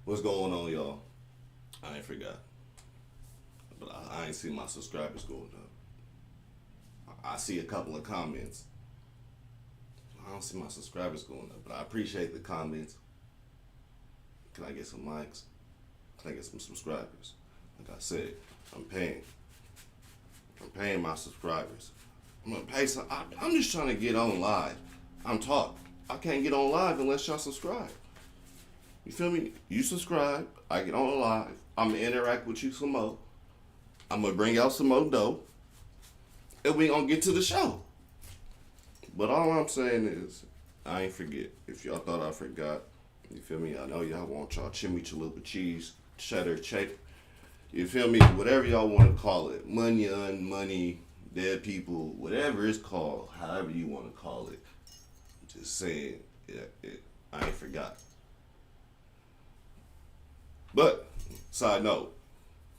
What's going on, y'all? I ain't forgot. But I ain't seen my subscribers going up. I see a couple of comments. I don't see my subscribers going up, but I appreciate the comments. Can I get some likes? Can I get some subscribers? Like I said, I'm paying my subscribers. I'm gonna pay some. I'm just trying to get on live. I can't get on live unless y'all subscribe. You feel me? You subscribe, I get on live, I'm gonna interact with you some more. I'm gonna bring out some more dough, and we gonna get to the show. But all I'm saying is, I ain't forget. If y'all thought I forgot, you feel me? I know y'all want y'all chimichurri cheese, cheddar, cheddar. You feel me? Whatever y'all want to call it. Money, dead people, whatever it's called, however you want to call it. Just saying, I ain't forgot. But, side note,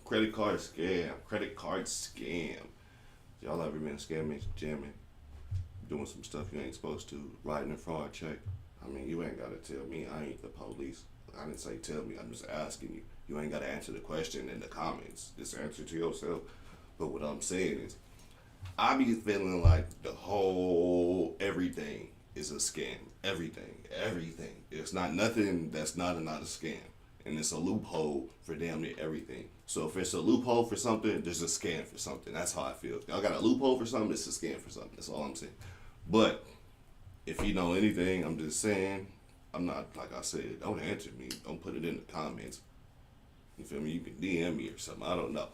credit card scam. Y'all ever been scamming, jamming, doing some stuff you ain't supposed to, writing a fraud check? I mean, you ain't gotta tell me. I ain't the police. I didn't say tell me. I'm just asking you. You ain't gotta answer the question in the comments. Just answer to yourself. But what I'm saying is, I be feeling like the whole everything is a scam. Everything. It's not nothing that's not a scam. And it's a loophole for damn near everything. So if it's a loophole for something, there's a scam for something. That's how I feel. Y'all got a loophole for something, it's a scam for something. That's all I'm saying. But if you know anything, I'm just saying, I'm not, like I said, don't answer me. Don't put it in the comments. You feel me? You can DM me or something. I don't know.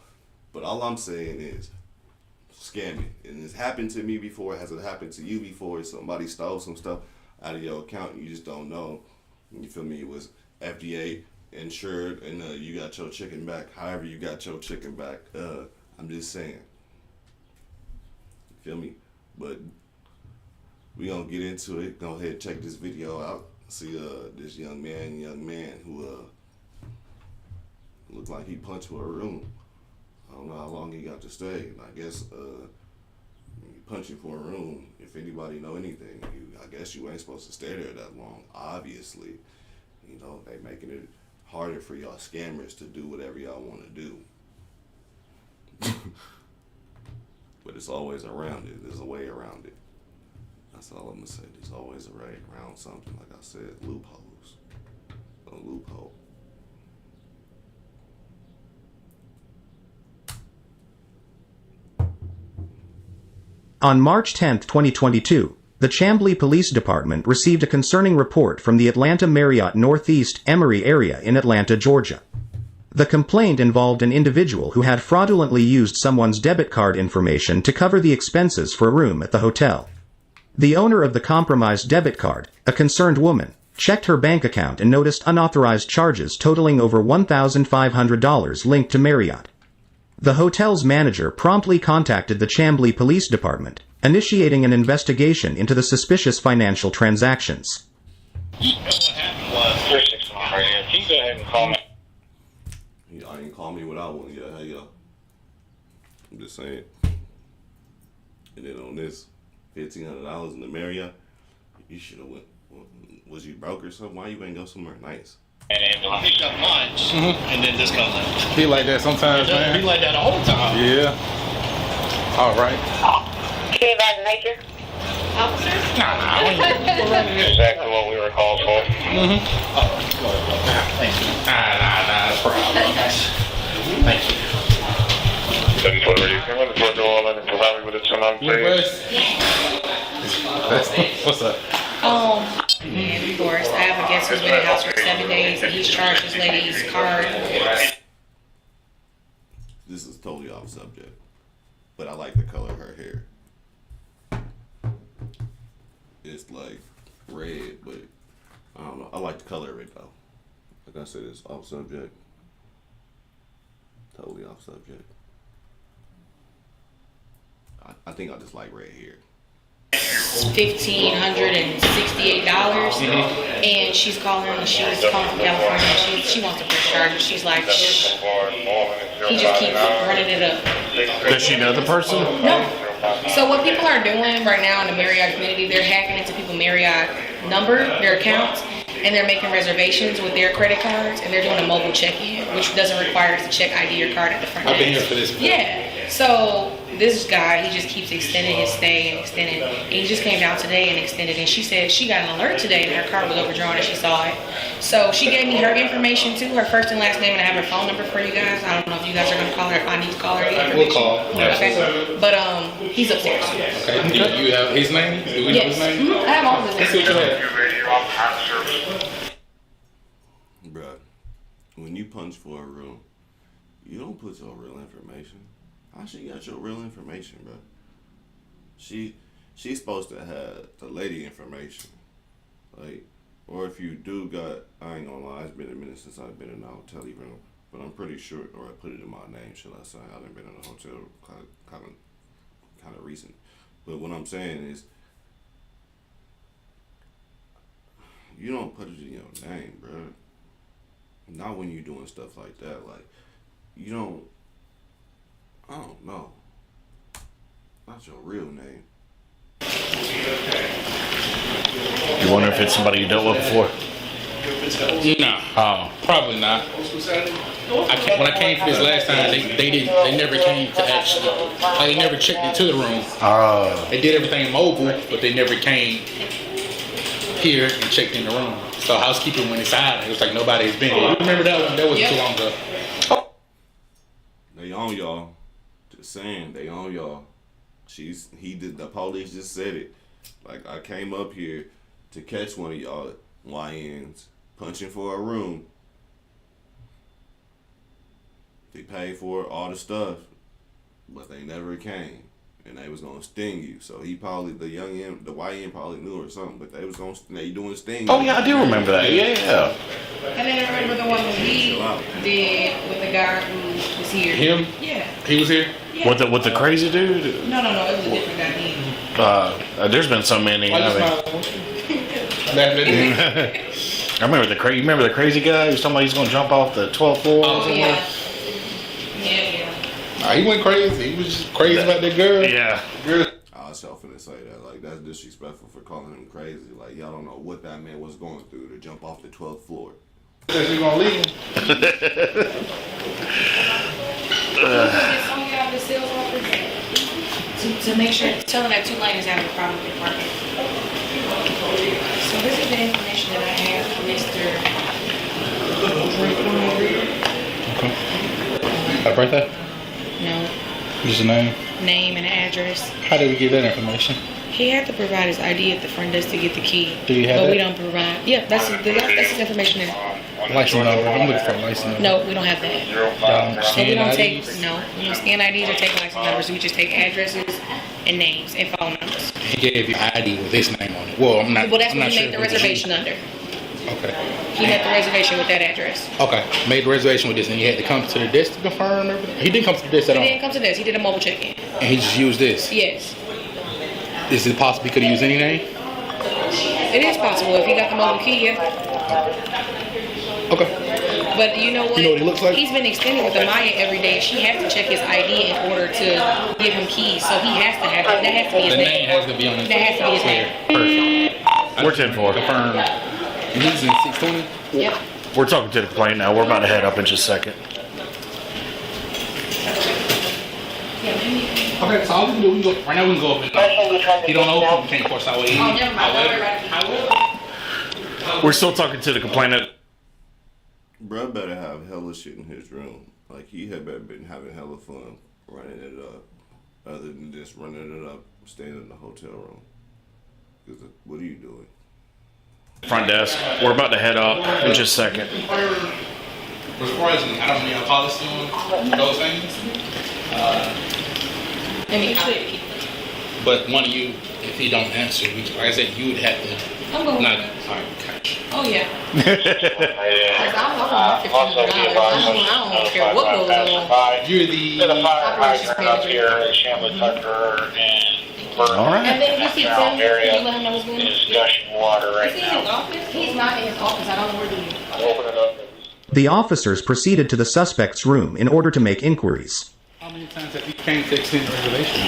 But all I'm saying is, scamming. And it's happened to me before. Has it happened to you before? Somebody stole some stuff out of your account and you just don't know. You feel me? It was FDA insured and you got your chicken back. However you got your chicken back. I'm just saying. You feel me? But we gonna get into it. Go ahead and check this video out. See this young man who looked like he punched for a room. I don't know how long he got to stay. I guess punching for a room, if anybody know anything, I guess you ain't supposed to stay there that long. Obviously, you know, they making it harder for y'all scammers to do whatever y'all want to do. But it's always around it. There's a way around it. That's all I'm gonna say. There's always a way around something. Like I said, loopholes. A loophole. On March 10, 2022, the Chamblee Police Department received a concerning report from the Atlanta Marriott Northeast, Emory area in Atlanta, Georgia. The complaint involved an individual who had fraudulently used someone's debit card information to cover the expenses for a room at the hotel. The owner of the compromised debit card, a concerned woman, checked her bank account and noticed unauthorized charges totaling over $1,500 linked to Marriott. The hotel's manager promptly contacted the Chamblee Police Department, initiating an investigation into the suspicious financial transactions. What happened was, 369 radio. Can you go ahead and call me? Y'all ain't call me without one. Yeah, hey, y'all. I'm just saying. And then on this $1,500 in the Marriott, you should have went. Was you broke or something? Why you ain't go somewhere nice? And picked up lunch, and then this comes out. Be like that sometimes, man. Be like that all the time. Yeah. All right. Can you guys make it? Exactly what we were called for. Thank you. Nah, no problem. Thank you. 740, can I report to all and provide me with a tsunami, please? What's up? And of course, I have a guest who's been in the house for 7 days, and he's charged this lady's card. This is totally off subject, but I like the color of her hair. It's like red, but I don't know. I like the color of it though. Like I said, it's off subject. Totally off subject. I think I just like red hair. $1,568, and she's calling and she's calling from California. She wants to press charges. She's like, shh. He just keeps running it up. Does she know the person? No. So what people are doing right now in the Marriott community, they're hacking into people's Marriott number, their accounts, and they're making reservations with their credit cards, and they're doing a mobile check-in, which doesn't require us to check ID or card at the front desk. I've been here for this before. Yeah. So this guy, he just keeps extending his stay and extending. And he just came down today and extended. And she said she got an alert today that her card was overdrawn and she saw it. So she gave me her information too, her first and last name, and I have her phone number for you guys. I don't know if you guys are gonna call her, if I need to call her. We'll call. Okay. But he's upstairs. Okay. Do you have his name? Do we know his Yes. name? I have all of his Let's see what you information. have. Bruh, when you punch for a room, you don't put your real information. How she got your real information, bro? She's supposed to have the lady information, like, or if you do got, I ain't gonna lie, it's been a minute since I've been in a hotel room, but I'm pretty sure, or I put it in my name, should I say? I done been in a hotel kind of recent, but what I'm saying is, you don't put it in your name, bro. Not when you doing stuff like that, like, you don't. I don't know. Not your real name. You wonder if it's somebody you dealt with before? No. Oh. Probably not. When I came for this last time, they never came to actually, like, they never checked into the room. Oh. They did everything mobile, but they never came here and checked in the room. So housekeeping went inside. It was like nobody's been here. You remember that one? That wasn't too long ago. They on y'all. Just saying, they on y'all. The police just said it. Like, I came up here to catch one of y'all YNs punching for a room. They paid for all the stuff, but they never came. And they was gonna sting you. So he probably, the YN probably knew or something, but they doing sting. Oh yeah, I do remember that. Yeah. And then I remember the one that he did with the guy who was here. Him? Yeah. He was here? Yeah. With the crazy dude. No, it was a different guy. There's been so many. Why you I smiling? remember the crazy. You remember the crazy guy who was talking about he's gonna jump off the 12th floor? Oh, yeah. Yeah. Nah, he went crazy. He was just crazy about that girl. Yeah. Girl. I was finna say that. Like, that's disrespectful for calling him crazy. Like, y'all don't know what that man was going through to jump off the 12th floor. Said she gonna leave him. To make sure, tell them that Tulane is having a problem with the parking. So this is the information that I have for Mr. Got a birthday? No, Just a name? name and address. How did we get that information? He had to provide his ID at the front desk to get the key. Do you have But that? we don't provide. Yeah, that's his information. License number. I'm looking for a license number. No, we don't have that. Y'all And we don't scan take, IDs? no, we don't scan IDs or take license numbers. We just take addresses and names and phone numbers. He gave you ID with his name on it. Well, I'm not. Well, that's I'm what not he sure made the if it was you. reservation under. Okay. He had the reservation with that address. Okay. Made the reservation with this, and you had to come to the desk to confirm everything. He didn't come to the desk at He all, didn't come to this. He did a mobile check-in. and he just used this. Yes. Is it possible he could have used any name? It is possible if he got the mobile key, yeah. Okay. But you know what? You know what he looks like? He's been extending with the Maya every day. She has to check his ID in order to give him keys. So he has to have it. That has to be his The name. name has to be on it. That has to be his name. Perfect. We're 10-4. Confirm. And he's in 620. Yep. We're talking to the complaint now. We're about to head up in just a second. Okay, so all we can do, we can go, right now we can go up and he don't open, we can't force our way in. Oh, never mind. Don't worry about it. We're still talking to the complainant. Bruh better have hella shit in his room. Like, he had better been having hella fun running it up. Other than just running it up, staying in the hotel room. Because what are you doing? Front desk. We're about to head up in just a second. As far as, I don't know, policy on those things. I mean, I- But one of you, if he don't answer, like I said, you would have to. I'm going Not. with All right, okay. Oh, yeah. Also, be advised, I don't care what goes on. You're to the the. fire hydrant up here at Chamblee Tucker and Burton. All right. And then if you see Tim, can you let him know what's going on? Is gushing water Is right he in his now. office? He's not in his office. I don't know where he is. Open it up. The officers proceeded to the suspect's room in order to make inquiries. How many times have you came to extend reservation?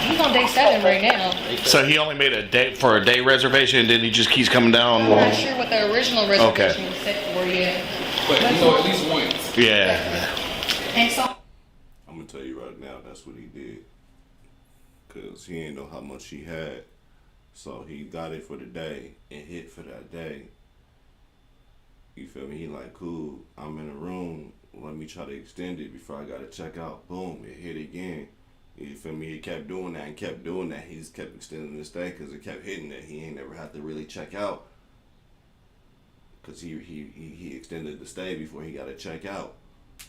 He on day 7 right now. So he only made a day reservation, and then he just keeps coming down. I'm not sure what the original reservation Okay. was set for yet. But you know at least once. Yeah. And so I'm gonna tell you right now, that's what he did. Cause he didn't know how much he had, so he got it for the day and hit for that day. You feel me? He like, cool, I'm in a room. Let me try to extend it before I gotta check out. Boom, it hit again. You feel me? He kept doing that and kept doing that. He just kept extending the stay because it kept hitting it. He ain't never had to really check out. Cause he extended the stay before he gotta check out.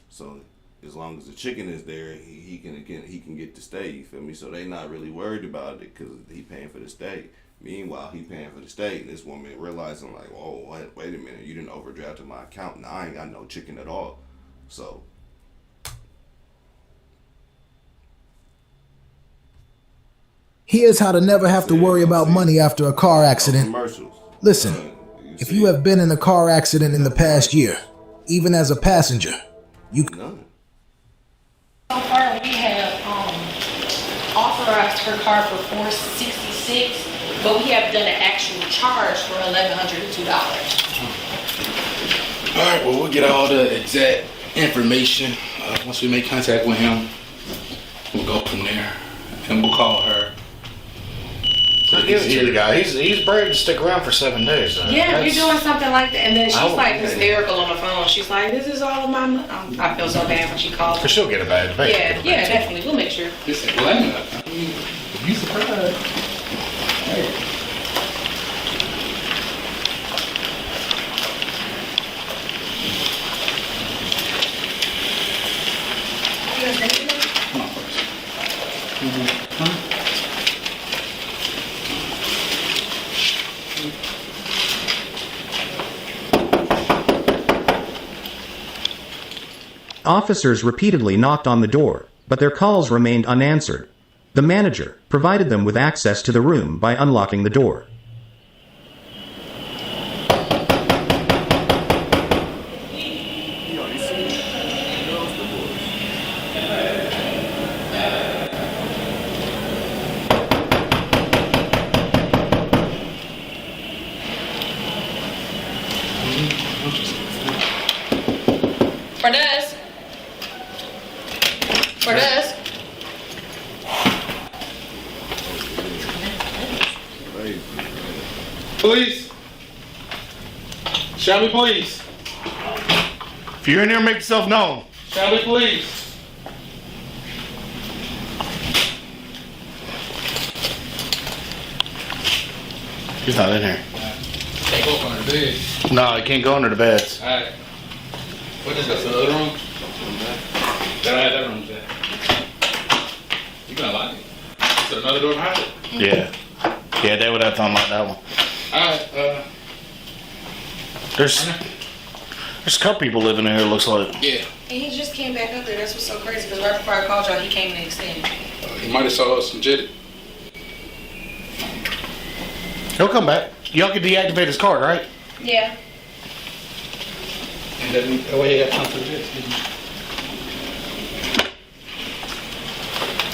So as long as the chicken is there, he can get the stay. You feel me? So they not really worried about it because he paying for the stay. Meanwhile, he paying for the stay, and this woman realizing like, oh, wait a minute, you didn't overdraft my account. Now I ain't got no chicken at all. So Here's how to never have to worry about money after a car accident. commercials. Listen, if you have been in a car accident in the past year, even as a passenger, you can... None. so far we have authorized her car for $466, but we have done an actual charge for $1,102. All right, well, we'll get all the exact information. Once we make contact with him, we'll go from there, and we'll call her. I'll give it to the guy. He's brave to stick around for 7 days. Yeah, you're doing something like that, and then she's would like do that. hysterical on the phone. She's like, "This is all of my money." I feel so bad when she calls. But she'll get a badge. Make her Yeah, get a yeah, badge. definitely. We'll make sure. Listen, well, I mean, you surprised. Hey. Come on first. Huh? Officers repeatedly knocked on the door, but their calls remained unanswered. The manager provided them with access to the room by unlocking the door. For us. For us. Police. Chamblee Police. If you're in here, make yourself known. Chamblee Police. He's not in here. Take off under the bed. No, he can't go under the beds. All right. What is this? Another room? That room's there. You gonna lock it? Is there another door behind it? Yeah. Yeah, they would have to unlock that one. All right. There's a couple people living in here, it looks like. Yeah. And he just came back up there. That's what's so crazy. Because right before I called y'all, he came and extended. He might have saw us and jitted. He'll come back. Y'all can deactivate his card, right? Yeah. And then that way he got time for the jit.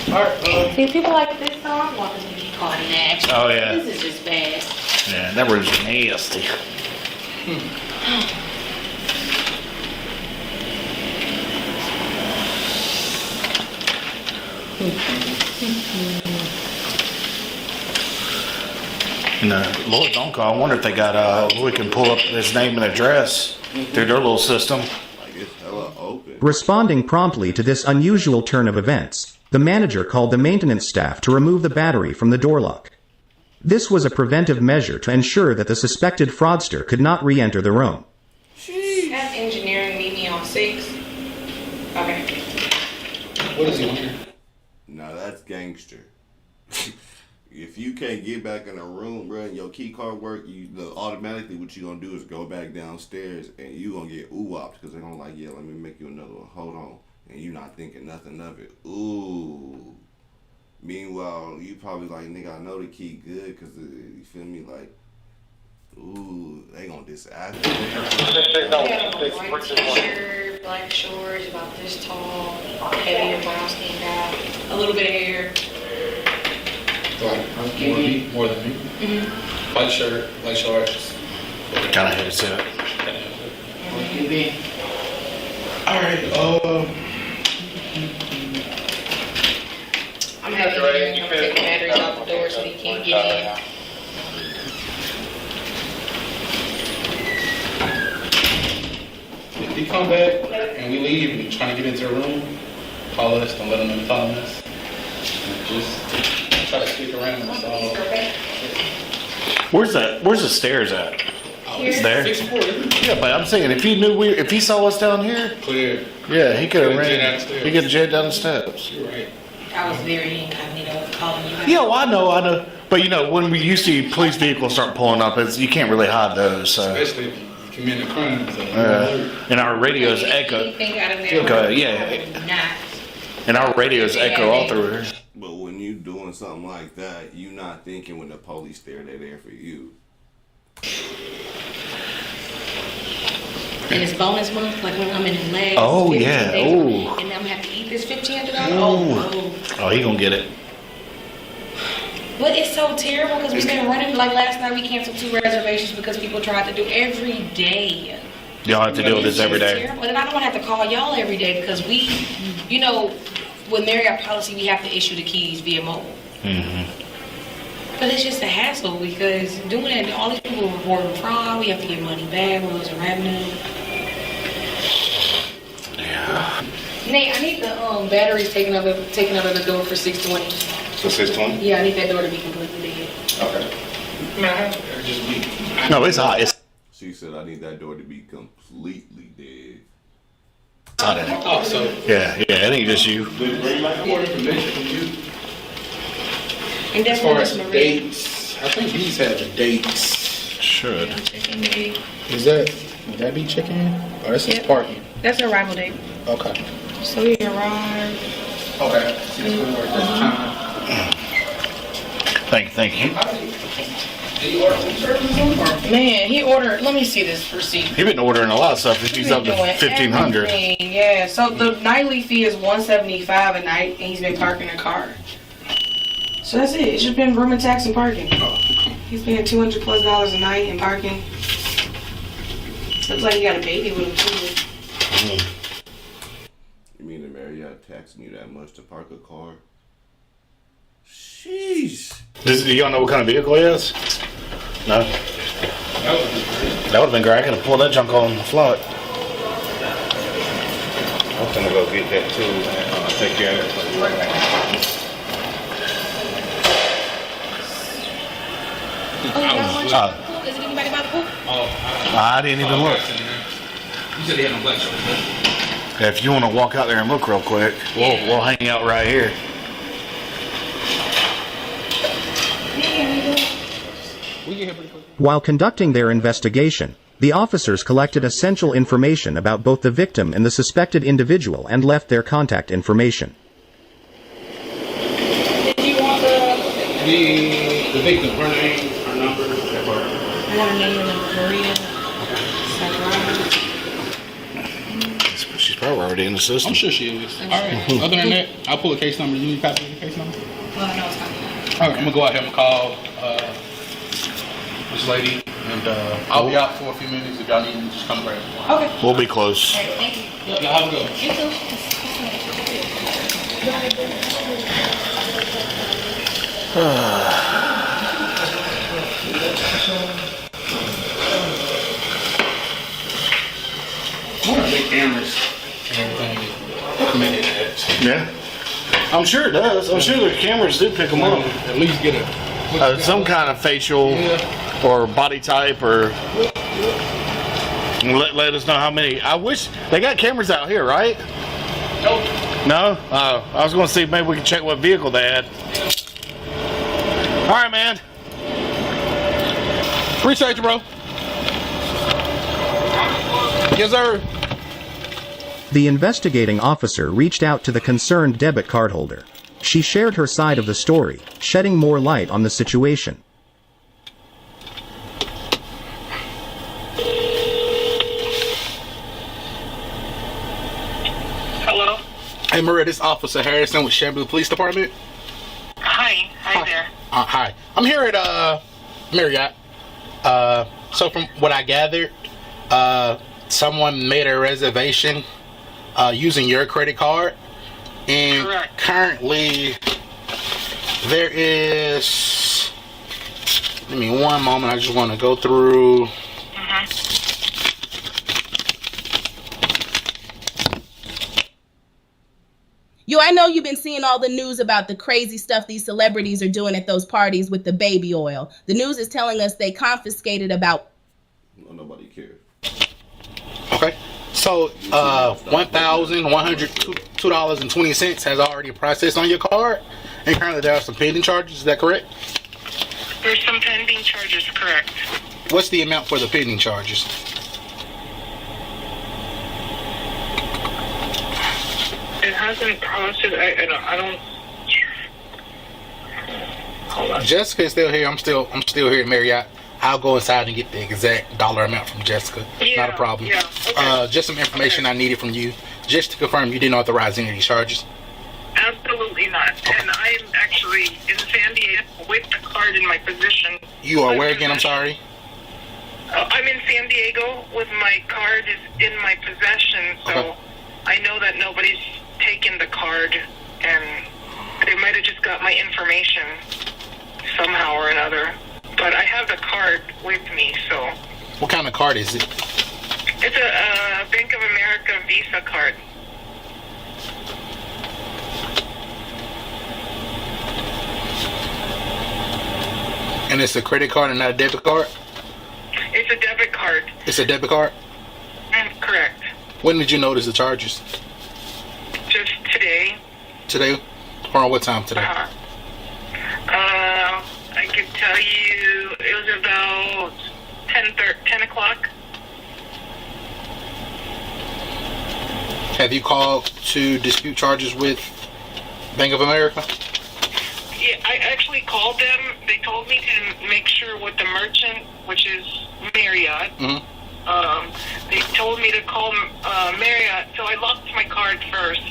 All right. See, people like this, so I'm walking to be caught in action. Oh, yeah. This is just bad. Yeah, that room's nasty. And Lord don't call. I wonder if they got we can pull up his name and address through their little system. Like it's hella open. Responding promptly to this unusual turn of events, the manager called the maintenance staff to remove the battery from the door lock. This was a preventive measure to ensure that the suspected fraudster could not re-enter the room. Have engineering meet me on 6. Okay. What is he wearing? Now that's gangster. If you can't get back in the room, bro, and your key card work, automatically what you gonna do is go back downstairs and you gonna get ooh-wopped because they're gonna like, yeah, let me make you another one. Hold on. And you not thinking nothing of it. Ooh. Meanwhile, you probably like, nigga, I know the key good because, you feel me, like, ooh, they gonna disactivate. White t-shirt, black shorts, about this tall, heavier brown skin guy, a little bit of hair. Like more than me. White shirt, white shorts. Kind of headset. All right. I'm having to come take the batteries off the door so he can't get in. If he come back and we leave and he's trying to get into the room, call us. Don't let him in follow us. And just try to stick around. That's all. Where's the stairs at? It's there. 64, isn't it? Yeah, but I'm saying if he saw us down here, Clear. yeah, he could have Could've jet down ran. the stairs. He could have jet down the steps. You're right. I was very incognito calling you guys. Yeah, well, I know. But when you see police vehicles start pulling up, you can't really hide those. So. Especially if you commit a crime. So And our radios echo. Anything out of there? Okay, yeah. Not. And our radios echo all through here. But when you doing something like that, you not thinking when the police there, they're there for you. And it's bonus month, like when I'm in the last. Oh, 15 yeah. days, Ooh. And I'm gonna have to eat this $1,500. Oh, he gonna get it. But it's so terrible because we've been running. Like last night, we canceled 2 reservations because people tried to do every day. Y'all have to deal with this every day. Terrible. And I don't want to have to call y'all every day because we, with Marriott policy, we have to issue the keys via mobile. But it's just a hassle because doing it, all these people reporting fraud. We have to get money back. We're losing revenue. Yeah. Nate, I need the batteries taken out of the door for 620. So 620? Yeah, I need that door to be completely dead. Okay. No, it's hot. It's She said I need that door to be completely dead. hot in here. Oh, so Yeah, it ain't just you. more information from you. And As that's far what as Miss the Maria. dates, I think these have the dates. Should. Checking date. Would that be check-in? Or this is Yep. parking? That's arrival date. Okay. So we arrived. Okay. See, it's gonna work that time. Thank you. Did you order food services on or? Man, he ordered. Let me see this receipt. He been ordering a lot of stuff if he's up to 1,500. Everything, yeah. So the nightly fee is $175 a night, and he's been parking a car. So that's it. It's just been room and tax and parking. He's paying $200+ a night in parking. Looks like he got a baby with him too. You mean the Marriott taxing you that much to park a car? Sheesh. Do y'all know what kind of vehicle he is? No? That would have been great. I could have pulled that junk on the float. I'm gonna go get that too and take care of it. Oh, you got lunch? Uh, Is it anybody by the pool? I didn't even look. You said they had no black shorts. If you want to walk out there and look real quick, we'll hang out right here. We get here pretty quick. While conducting their investigation, the officers collected essential information about both the victim and the suspected individual and left their contact information. Did you want the victim, her name, her number, that part. I want to name her Maria? She's probably already in the system. I'm sure she is. All right. Other than that, I'll pull a case number. You need a copy of the case number? Well, no, it's fine. All right, I'm gonna go out here and call this lady, and I'll be out for a few minutes. If y'all need me, just come grab me. Okay. We'll be close. All right, thank you. Y'all have a good one. You too. What are the cameras and everything committed at? Yeah. I'm sure it does. I'm sure the cameras do pick them up. At least get a Some kind of facial or body type or let us know how many. I wish they got cameras out here, right? Nope. No? Oh, I was going to see if maybe we could check what vehicle they had. All right, man. Appreciate you, bro. Yes, sir. The investigating officer reached out to the concerned debit cardholder. She shared her side of the story, shedding more light on the situation. Hello? Hey, Maria, this Officer Harrison with Chamblee Police Department. Hi. Hi there. Hi. I'm here at Marriott. So from what I gathered, someone made a reservation using your credit card, and Correct. currently there is. Give me one moment. I just want to go through. Yo, I know you've been seeing all the news about the crazy stuff these celebrities are doing at those parties with the baby oil. The news is telling us they confiscated about... Well, nobody cares. Okay. So, $1,102.20 has already processed on your card, and currently there are some pending charges. Is that correct? There's some pending charges, correct? What's the amount for the pending charges? It hasn't processed. I don't. Hold on. Jessica is still here. I'm still here at Marriott. I'll go inside and get the exact dollar amount from Jessica. Not a problem. Yeah. Okay. Just some information I needed from you, just to confirm you didn't authorize any of these charges. Absolutely not. And I'm actually in San Diego with the card in my possession. You are where again? I'm sorry. I'm in San Diego with my card is in my possession, so Okay. I know that nobody's taken the card, and they might have just got my information somehow or another. But I have the card with me, so What kind of card is it? it's a Bank of America Visa card. And it's a credit card and not a debit card? It's a debit card. It's a debit card? Correct. When did you notice the charges? Just today. Today? Or what time today? I can tell you it was about 10 o'clock. Have you called to dispute charges with Bank of America? Yeah, I actually called them. They told me to make sure with the merchant, which is Marriott. Mm-hmm. They told me to call Marriott, so I locked my card first.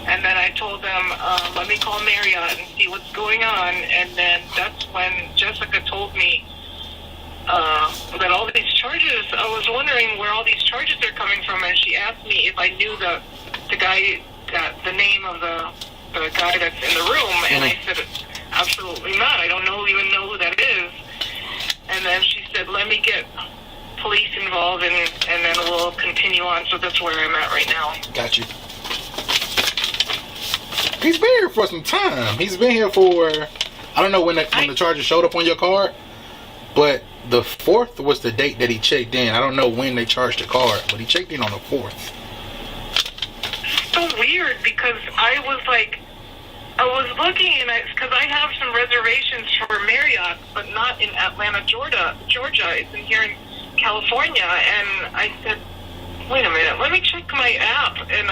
And then I told them, let me call Marriott and see what's going on. And then that's when Jessica told me that all these charges, I was wondering where all these charges are coming from. And she asked me if I knew the guy, the name of the guy that's in the room. And I said, absolutely not. I don't even know who that is. And then she said, let me get police involved and then we'll continue on. So that's where I'm at right now. Got you. He's been here for some time. He's been here for, I don't know when the charges showed up on your card, but the 4th was the date that he checked in. I don't know when they charged the card, but he checked in on the 4th. So weird because I was looking and because I have some reservations for Marriott, but not in Atlanta, Georgia. It's in here in California, and I said, wait a minute, let me check my app. And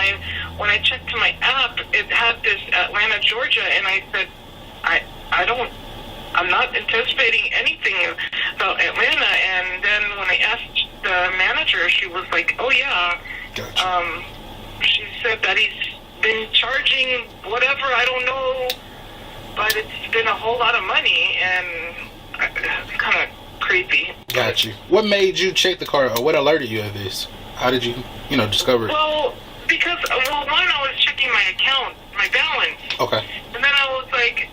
when I checked my app, it had this Atlanta, Georgia, and I said, I'm not anticipating anything about Atlanta. And then when I asked the manager, she was like, oh yeah. Gotcha. She said that he's been charging whatever, I don't know, but it's been a whole lot of money, and it's kind of creepy. Got you. What made you check the card, or what alerted you of this? How did you, discover it? Well, because, one, I was checking my account, my balance. Okay. And then I was like,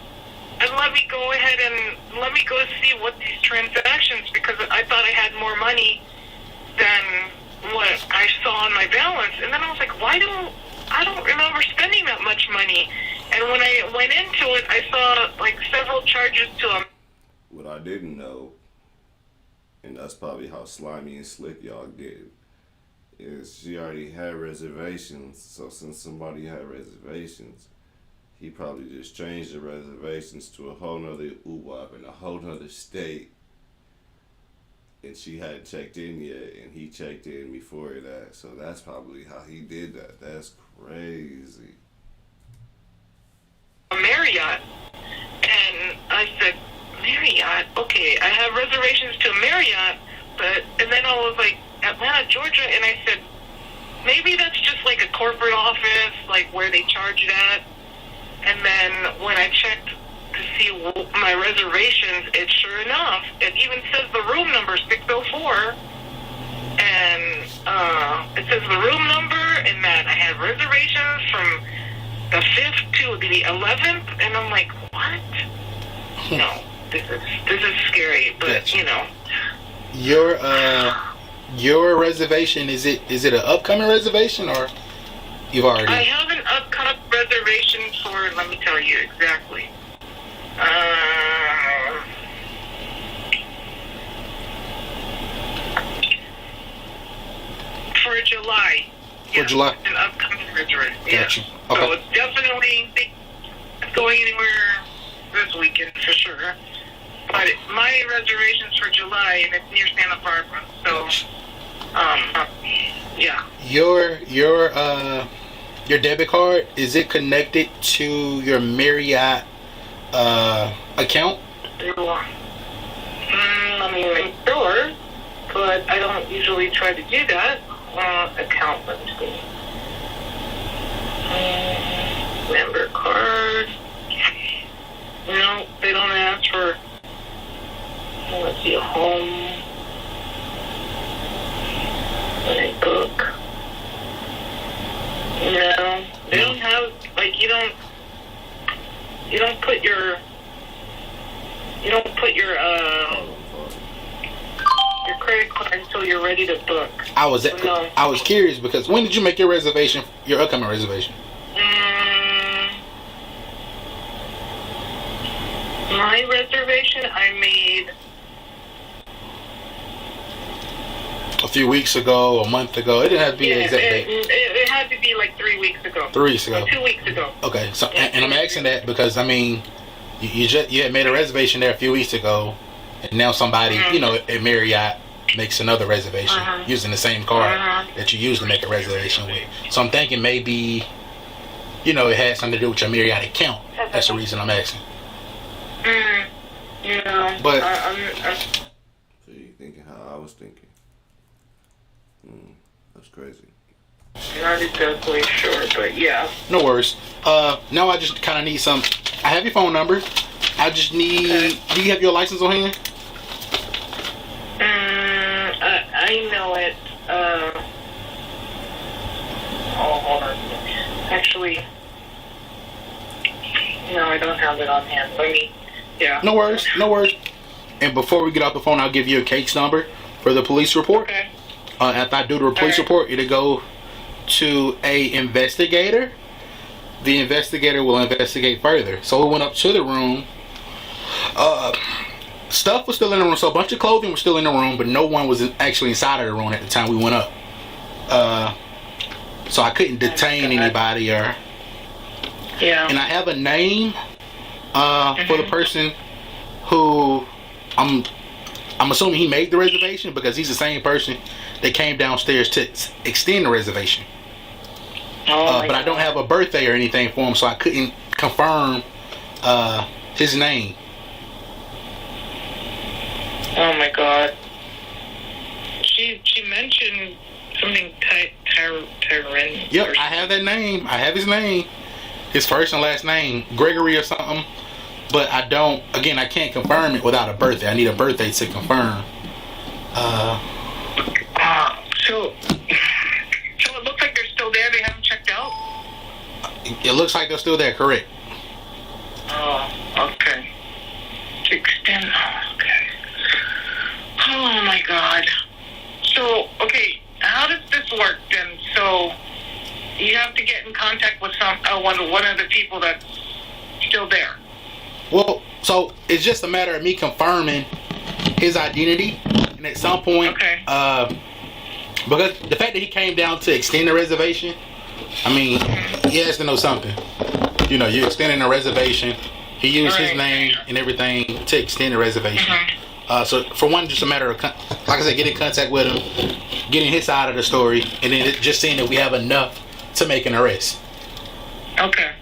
and let me go ahead and let me go see what these transactions, because I thought I had more money than what I saw on my balance. And then I was like, I don't remember spending that much money. And when I went into it, I saw like several charges to them. What I didn't know, and that's probably how slimy and slick y'all get, is she already had reservations. So since somebody had reservations, he probably just changed the reservations to a whole nother UWAP in a whole nother state. And she hadn't checked in yet, and he checked in before that. So that's probably how he did that. That's crazy. Marriott. And I said, Marriott? Okay, I have reservations to Marriott, and then I was like, Atlanta, Georgia, and I said, maybe that's just like a corporate office, like where they charge it at. And then when I checked to see my reservations, and sure enough, it even says the room number 604, and it says the room number, and that I have reservations from the 5th to the 11th, and I'm like, what? No, this is scary, but you know. Your reservation, is it an upcoming reservation, or you've already? I have an upcoming reservation for, let me tell you exactly. For July. For July? An upcoming reservation. Gotcha. Yeah. Okay. So it's definitely not going anywhere this weekend for sure. But my reservation's for July, and it's near Santa Barbara. So, yeah. Your debit card, is it connected to your Marriott account? Let me make sure, but I don't usually try to do that. Account, let me see. Member card. No, they don't ask for. Let's see, home. My book. No, they don't have, like, you don't put your credit card until you're ready to book. I was curious because when did you make your reservation, your upcoming reservation? My reservation I made a few weeks ago, a month ago. It didn't have to be the exact date. It had to be like 3 weeks ago. 3 weeks ago. 2 weeks ago. Okay, so and I'm asking that because I mean, you had made a reservation there a few weeks ago, and now somebody at Marriott makes another reservation using the same card that you used to make a reservation with. So I'm thinking maybe, it had something to do with your Marriott account. That's the reason I'm asking. Yeah. But so you thinking how I was thinking? That's crazy. Not exactly sure, but yeah. No worries. Now I just kind of need some. I have your phone number. I just need. Okay. Do you have your license on hand? I know it. Hold on. Actually, no, I don't have it on hand. Let me. Yeah. No worries. No worries. And before we get off the phone, I'll give you a case number for the police report. Okay. After I do the police report, it'll go to a investigator. The investigator will investigate further. So we went up to the room. Stuff was still in the room, so a bunch of clothing was still in the room, but no one was actually inside of the room at the time we went up. So I couldn't detain anybody or. Yeah. And I have a name for the person who I'm assuming he made the reservation because he's the same person that came downstairs to extend the reservation. But I don't have a birthday or anything for him, so I couldn't confirm his name. Oh my God. She mentioned something Tyron. Yep, I have that name. I have his name. His first and last name, Gregory or something. But I don't. Again, I can't confirm it without a birthday. I need a birthday to confirm. So it looks like they're still there. They haven't checked out. It looks like they're still there. Correct. Oh, okay. To extend. Okay. Oh my God. So, okay, how does this work then? So you have to get in contact with one of the people that's still there. Well, so it's just a matter of me confirming his identity, and at some point, because the fact that he came down to extend the reservation, I mean, he has to know something. You're extending a reservation. He used his name and everything to extend the reservation. So for one, just a matter of, like I said, getting in contact with him, getting his side of the story, and then just seeing that we have enough to make an arrest. Okay.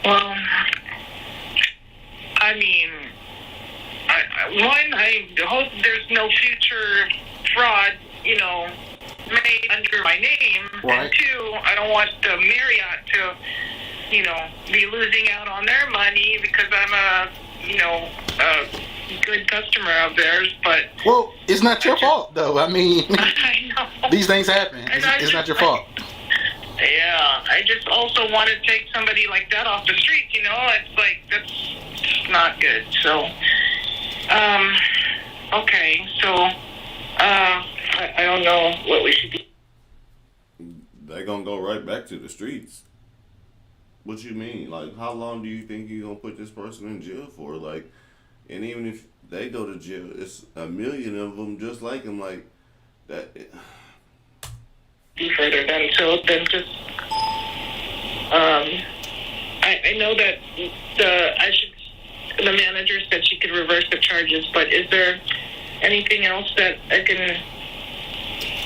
Well, I mean, I hope there's no future fraud, made under my name, Right. and two, I don't want the Marriott to, be losing out on their money because I'm a good customer of theirs. But Well, it's not your fault, though. I mean, I know these things happen. And I It's not your just, fault. Yeah, I just also want to take somebody like that off the street. It's like that's just not good. So, okay, so I don't know what we should do. They gonna go right back to the streets. What you mean? Like, how long do you think you gonna put this person in jail for? Like, and even if they go to jail, it's a million of them just like him. Like that. Further than just I know that the manager said she could reverse the charges, but is there anything else that I can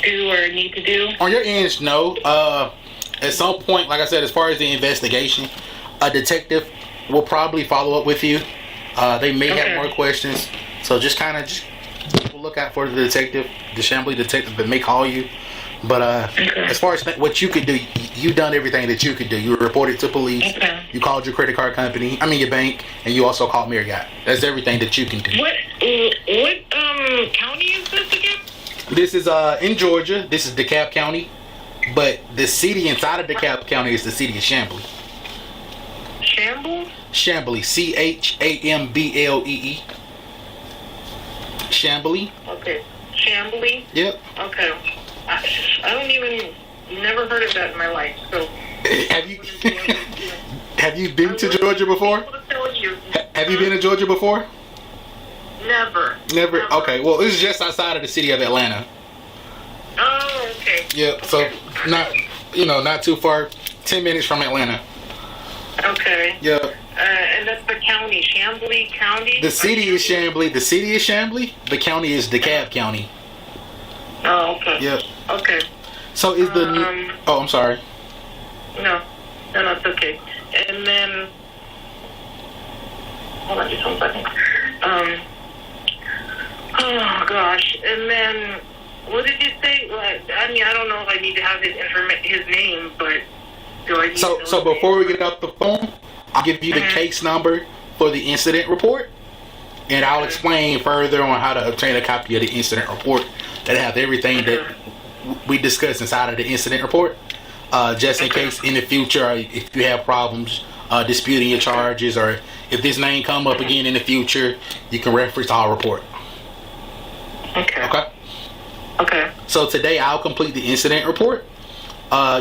do or need to do? On your end, no. At some point, like I said, as far as the investigation, a detective will probably follow up with you. They may have more questions, so just look out for the detective, the Chamblee detective that may call you. But as far as what you could do, you've done everything that you could do. You reported to police. Okay. You called your credit card company. Your bank, and you also called Marriott. That's everything that you can do. What county is this again? This is in Georgia. This is DeKalb County, but the city inside of DeKalb County is the city of Chamblee. Chamblee? Chamblee, Chamblee. Chamblee. Okay. Chamblee? Yep. Okay. I don't even, never heard of that in my life. So Have you been to Georgia before? Have you been to Georgia before? Never. Never. Okay. Well, it's just outside of the city of Atlanta. Oh, okay. Yep. So not too far. 10 minutes from Atlanta. Okay. Yep. And that's the county, Chamblee County? The city is Chamblee. The city is Chamblee. The county is DeKalb County. Oh, okay. Yep. Okay. So is the oh, I'm sorry. No, it's okay. And then, hold on just one second. Oh gosh. And then, what did you say? I don't know if I need to have his name, but do I need to know So before we get off the phone, I'll give you the case number for the incident report, and I'll explain further on how to obtain a copy of the incident report that have everything that we discussed inside of the incident report, just in case in the future if you have problems disputing your charges, or if this name come up again in the future, you can reference our report. Okay. So today I'll complete the incident report.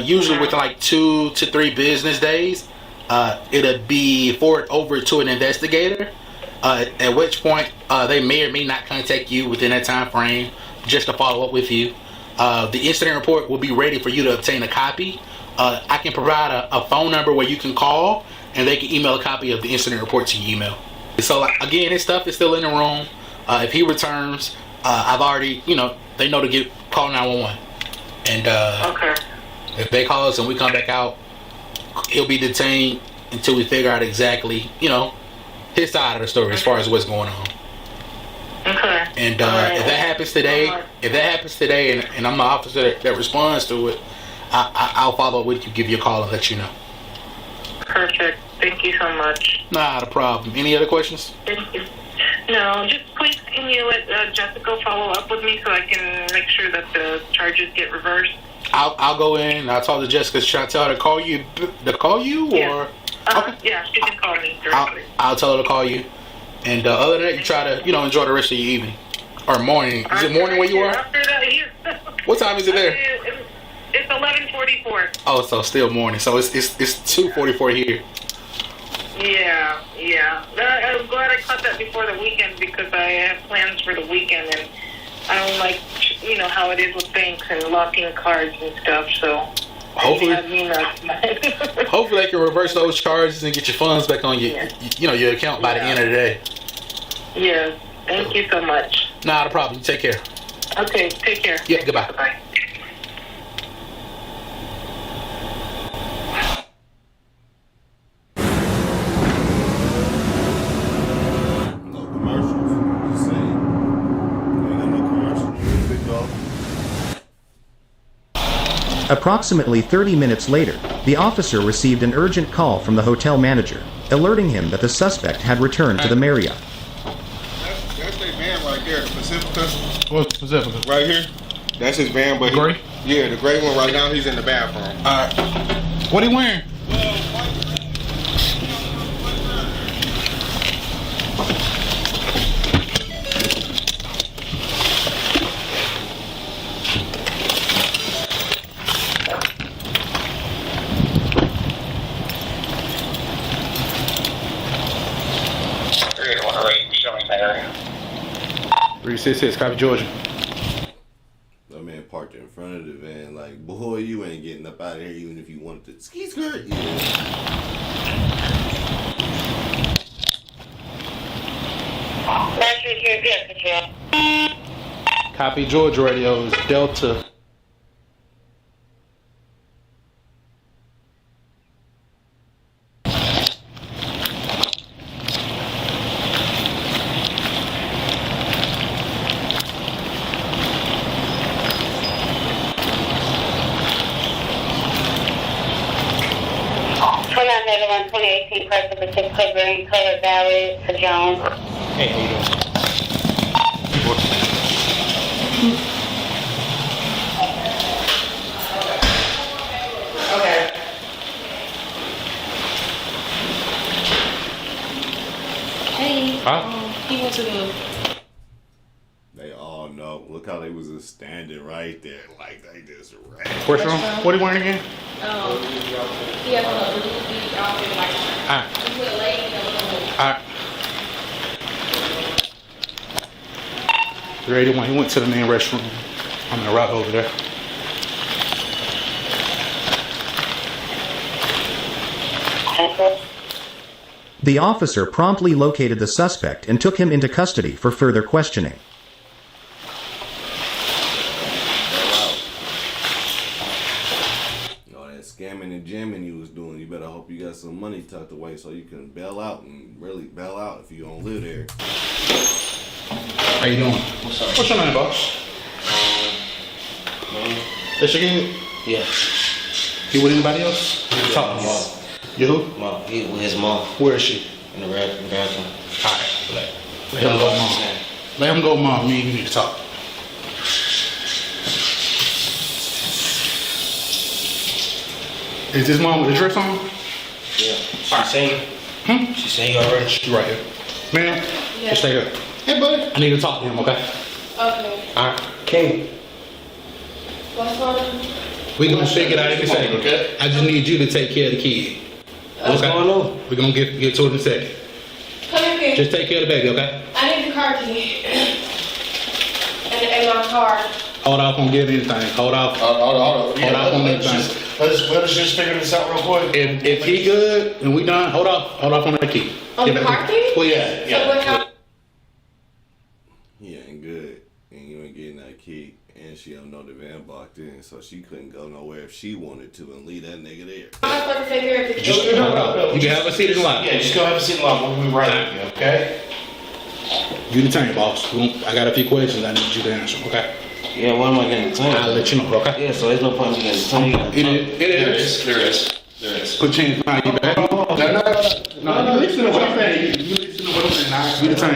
Usually within like 2 to 3 business days, it'll be forwarded over to an investigator. At which point they may or may not contact you within that time frame just to follow up with you. The incident report will be ready for you to obtain a copy. I can provide a phone number where you can call, and they can email a copy of the incident report to your email. So again, his stuff is still in the room. If he returns, I've already, they know to call 911. And if they call us and we come back out, he'll be detained until we figure out exactly, his side of the story as far as what's going on. Okay. And if that happens today, and I'm the officer that responds to it, I'll follow up with you, give you a call, and let you know. Perfect. Thank you so much. Not a problem. Any other questions? Thank you. No, just please can you let Jessica follow up with me so I can make sure that the charges get reversed? I'll go in and I'll talk to Jessica. Should I tell her to call you? Yeah. Or? Okay. Yeah, she can call me directly. I'll tell her to call you. And other than that, you try to, enjoy the rest of your evening. Or morning. Is it morning where you are? After that, What time is it there? It's 11:44. Oh, so still morning. So it's 2:44 here. Yeah. I'm glad I caught that before the weekend because I have plans for the weekend, and I don't like, how it is with banks and locking cards and stuff, so... Hopefully they can reverse those charges and get your funds back on your account by the end of the day. Yeah. Thank you so much. Not a problem. You take care. Okay. Take care. Yeah. Goodbye. Bye. No commercials. Just saying. Ain't got no commercials. Big dog. Approximately 30 minutes later, the officer received an urgent call from the hotel manager, alerting him that the suspect had returned to the Marriott. That's their van right there, the Pacifica. What's Pacifica? Right here. That's his van, but Gray? Yeah, the gray one right now. He's in the bathroom. Alright. What he wearing? Showing that area. 366, copy Georgia. That man parked in front of the van like, boy, you ain't getting up out of here even if you wanted to. Ski skirt. Yeah. Copy Georgia radios, Delta. Another 2018 Chrysler Pacifica green color valid for Jones. Hey, how you doing? Okay. Hey. He went to the. They all know. Look how they was just standing right there like they just ran. Where's wrong? What are you wearing again? He had on a blue beach outfit like. Alright. He with a lady and a little. Alright. 381, he went to the main restroom. I'm gonna route over there. The officer promptly located the suspect and took him into custody for further questioning. All that scamming and jamming you was doing, you better hope you got some money tucked away so you can bail out and really bail out if you don't live there. How you doing? What's your name, boss? That's your kid? Yeah. He with anybody else? Talk to me. You who? Mom. He with his mom. Where is she? In the bathroom. Alright. Let him go, mom. Let him go, mom. Me and you need to talk. Is this mom with the dress on? Yeah. She seen you? She seen you already? She's right here. Ma'am, just stay here. Hey, buddy. I need to talk to him, okay? Okay. Alright. King. What's going on? We gonna figure it out in a second, okay? I just need you to take care of the kid. What's going on? We're gonna get to it in a second. Come here, kid. Just take care of the baby, okay? I need the car key. and my car. Hold off on getting anything. Hold off. Hold on. Hold off on anything. Let us just figure this out real quick. If he good and we done, hold off on that key. On the car key? Please. So what happened? He ain't good, and you ain't getting that key, and she don't know the van blocked in, so she couldn't go nowhere if she wanted to and leave that nigga there. I'm supposed to take care of the kid. Just hold on. You can have a seat in the line. Yeah, just go have a seat in the line. We'll be right with you, okay? You the turn, boss. I got a few questions I need you to answer, okay? Yeah, what am I getting detained? I'll let you know, okay? Yeah, so there's no point in getting detained. It is. There is. Put change in my back. No, you listen to what I'm saying. You listen to what I'm saying. You the turn.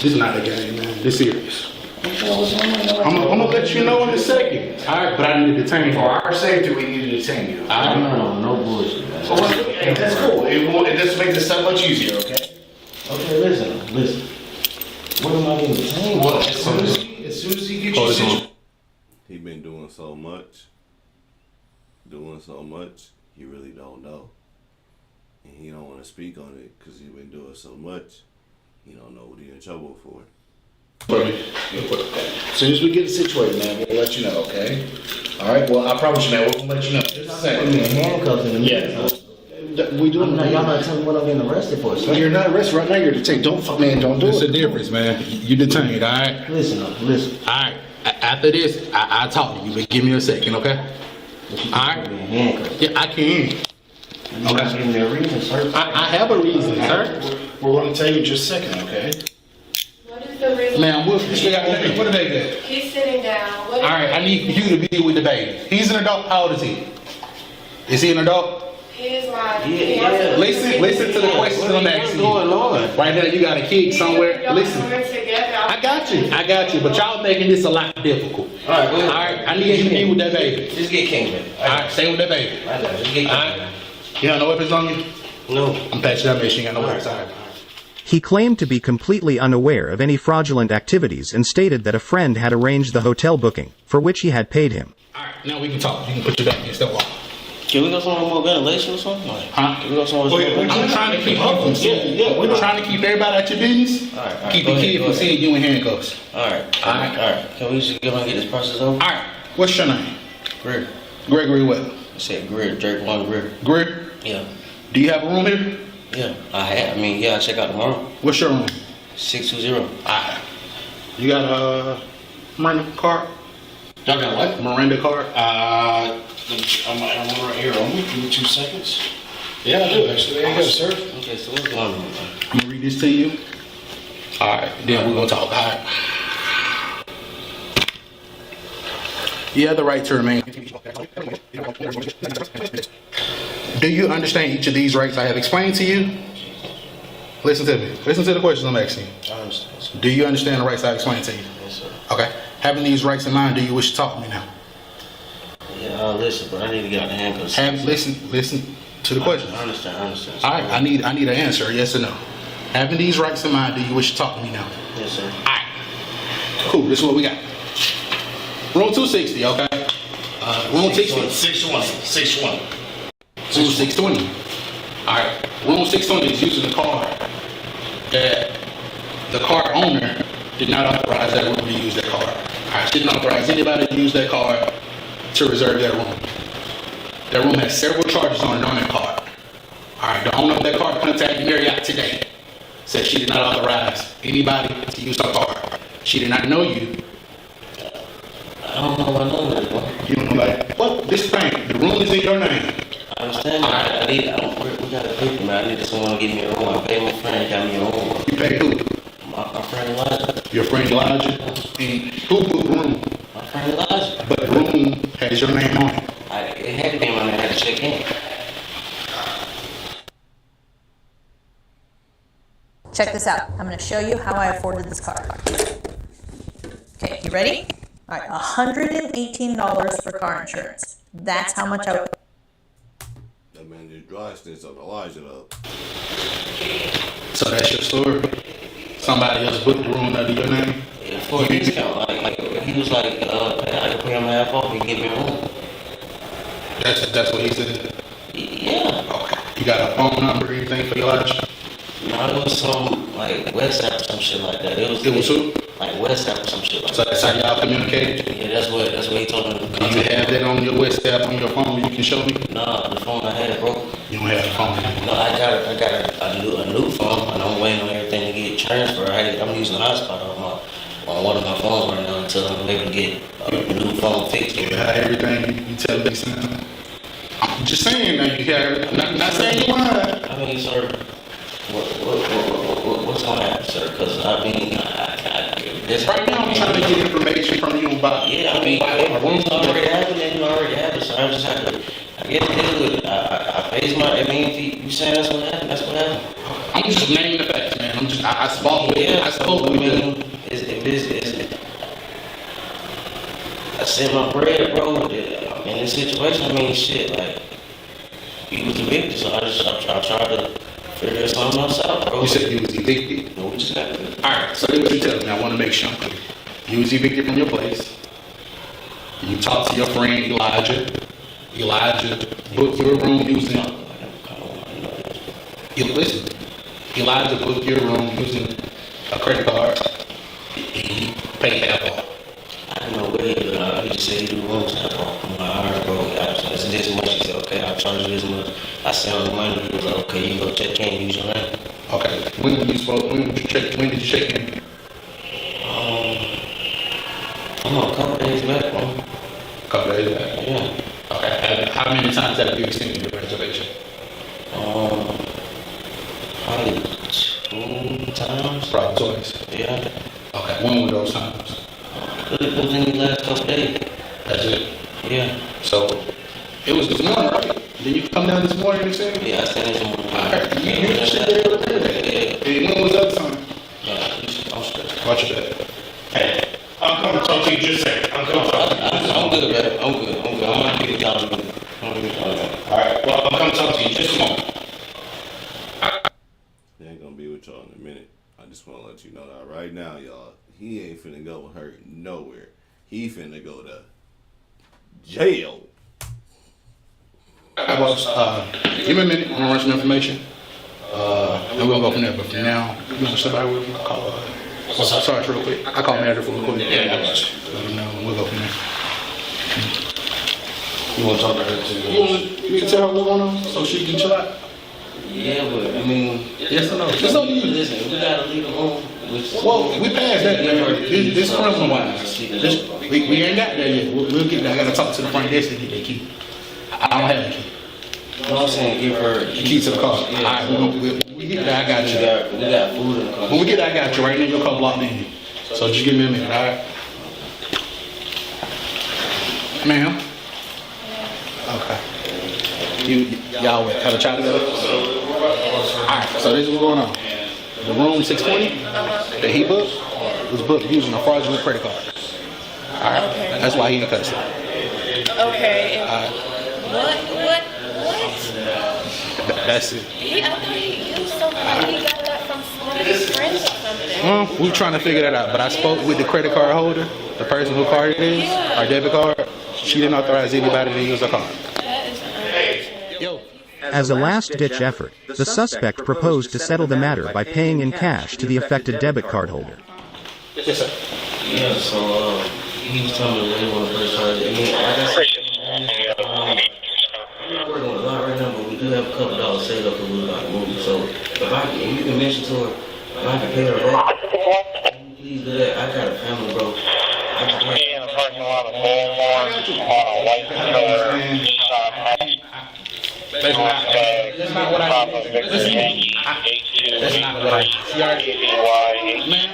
This is not a game, man. This serious. I'm gonna let you know in a second. Alright, but I need to detain you. For our safety, we need to detain you. No bullshit, man. Hey, that's cool. It just makes this that much easier, okay? Okay, listen. What am I getting detained? Well, as soon as he gets you situated. He been doing so much, he really don't know. And he don't want to speak on it because he been doing so much, he don't know what he in trouble for. As soon as we get situated, man, we'll let you know, okay? All right. Well, I promise you, man, we'll let you know. Just a second. Handcuffs in the Yeah. We doing y'all not telling me what I'm getting arrested for. So you're not arrested right now. You're detained. Don't do There's it. a difference, man. You detained, all right? Listen. All right. After this, I talk to you, but give me a second, okay? All right? Handcuffs. Yeah, I can. You're not giving me a reason, sir. I have a reason, sir. We're going to tell you in just a second, okay? What is the reason Ma'am, what the baby at? He's sitting down. All right, I need you to be with the baby. He's an adult. How old is he? Is he an adult? He's my. Listen to the questions I'm asking you. Right now, you got a kid somewhere. Listen. I got you. But y'all making this a lot difficult. All right, I need you to be with that baby. Just get Kingman. All right, stay with that baby. Just get All right. You got no weapons on you? No. I'm patching up, make sure you got no weapons. All right. He claimed to be completely unaware of any fraudulent activities and stated that a friend had arranged the hotel booking, for which he had paid him. All right, now we can talk. You can put your back against that wall. Can we go somewhere more ventilation or something? Huh? Can we go somewhere more I'm trying to keep we're trying to keep everybody at your business. All right, Keep the kid from seeing you in handcuffs. All right. Can we just go and get this process over? All right. What's your name? Greer. Gregory what? I said Greer, Drake One Greer. Greer? Yeah. Do you have a room here? Yeah. I check out tomorrow. What's your room? 620. All right. You got a Miranda card? Y'all got what? Miranda card? I'm right here. Give me 2 seconds. Yeah, I do actually. There you go, sir. Okay, so what's going on? I'm gonna read this to you. All right, then we're gonna talk. All right. You have the right to remain. Do you understand each of these rights I have explained to you? Listen to me. Listen to the questions I'm asking you. I understand. Do you understand the rights I explained to you? Yes, sir. Okay. Having these rights in mind, do you wish to talk to me now? Yeah, I'll listen, but I need to get out the handcuffs. Listen to the question. I understand. All right, I need an answer, yes or no. Having these rights in mind, do you wish to talk to me now? Yes, sir. All right. Cool. This is what we got. Room 260. Okay. Room 620. 620. Room 620. All right. Room 620 is using the card that the card owner did not authorize that room to use that card. All right. She didn't authorize anybody to use that card to reserve that room. That room has several charges on it on that card. All right. The owner of that card contacted Marriott today. Said she did not authorize anybody to use her card. She did not know you. I don't know my number, bro. You don't know like what? This thing. The room is in your name. I understand that. We got a paper, man. I need someone to give me a room. I paid my friend, got me a room. You paid who? My friend Elijah. Your friend Elijah? And who booked the room? My friend Elijah. But the room has your name on it. It had to be my name. I had to check in. Check this out. I'm going to show you how I afforded this car. Okay, you ready? All right, $118 for car insurance. That's how much I... That man did dry stints on Elijah though. So that's your story? Somebody else booked the room under your name? Yeah, for a discount. Like he was like, I could pay him half off and give me a room. That's what he said? Yeah. Okay. You got a phone number or anything for Elijah? No, it was some like WhatsApp or some shit like that. It was who? Like WhatsApp or some shit like So that. that's how y'all communicated? Yeah, that's what he told me. Do you have that on your WhatsApp on your phone you can show me? Nah, the phone I had broke. You don't have the phone? No, I got a new phone and I'm waiting on everything to get transferred. I'm using a hotspot on one of my phones right now until I'm able to get a new phone fixed. You have everything you tell me something. I'm just saying that you have not saying you lying. I mean, sir, what's gonna happen, sir? Because I mean, this right now I'm trying to get information from you about. Yeah, I mean, it's already happening. You already have it, so I just have to. I get to deal with it. I face my. I mean, if you saying that's what happened, that's what happened. I'm just naming the facts, man. I spoke with yeah, I spoke with you. I sent my bread, bro. In this situation, I mean, shit, like, he was evicted, so I tried to figure something else out, bro. You said you was evicted? No, we just got to. Alright, so here's what you tell me. I want to make sure I'm clear. You was evicted from your place. You talked to your friend Elijah. Elijah booked your room using... Listen. Elijah booked your room using a credit card. He paid half off. I don't know what he did. He just said he do rooms half off. I'm like, alright, bro. It's this much. He said, okay, I'll charge you this much. I sent him the money. He was like, okay, you go check in, use your name. Okay. When did you check in? I'm a couple days back, bro. Couple days back? Yeah. Okay. How many times have you extended your reservation? Probably 2 times. Probably twice. Yeah. Okay, when were those times? Within the last couple days. That's it. Yeah. So it was this morning, right? Did you come down this morning and say? Yeah, I said this morning. Alright, you should be able to do that. Yeah. When was the other time? I'm straight. Watch your back. Hey, I'm coming to talk to you just a second. I'm coming to talk to you. I'm good, man. I'm good. I'm gonna give you time. Alright, well, I'm coming to talk to you just a moment. They ain't gonna be with y'all in a minute. I just want to let you know that right now, y'all. He ain't finna go hurt nowhere. He finna go to jail. How about, give me a minute. I'm gonna run some information. And we're gonna go from there. But for now, you want somebody we can call? Sorry, real quick. I call manager for real quick. Yeah, Let him know. And we'll go from there. You wanna talk to her too? You can tell her what's going on so she can chill out. Yeah, but I mean, Yes or no? It's up to you. listen, we gotta leave the room. Well, we passed that. This criminal wise. We ain't got that yet. We'll get that. I gotta talk to the front desk to get that key. I don't have the key. You know what I'm saying? Give her The key to the car. Yeah. Alright, we get that. I got you. We got food in the car. When we get that, I got you. Right now, your car locked in. So just give me a minute, alright? Ma'am? Okay. Y'all have a chat together? Alright, so this is what's going on. The room 620 that he booked was booked using a fraudulent credit card. Alright? Okay. That's why he in custody. Okay. Alright. What? That's it. I thought he used something. He got that from one of his friends or something. We're trying to figure that out, but I spoke with the credit card holder, the person who card it is, our debit card. She didn't authorize anybody to use her card. That is unfortunate. Yo. As a last-ditch effort, the suspect proposed to settle the matter by paying in cash to the affected debit card holder. Yes, sir. Yeah, so he was telling me that he wanted to press charge. I mean, like I said, we're working a lot right now, but we do have a couple dollars saved up because we're about to move. So if you can mention to her, and I can pay her back, please do that. I got a family, bro. I can pay In the parking lot of Walmart on a white color Nissan That's not what I That's not what I She already man.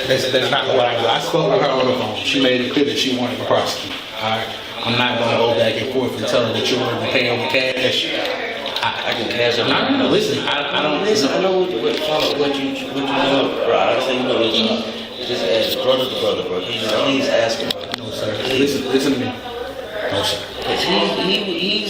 That's not what I do. I spoke with her on the phone. She made it clear that she wanted to prosecute. Alright. I'm not gonna go back and forth and tell her that you're going to pay with cash. I can cash up. No, listen. I don't listen. I know what you doing, bro. I say you know this. Just ask brother to brother, bro. Please ask him. No, sir. Listen to me. No, sir. Cause he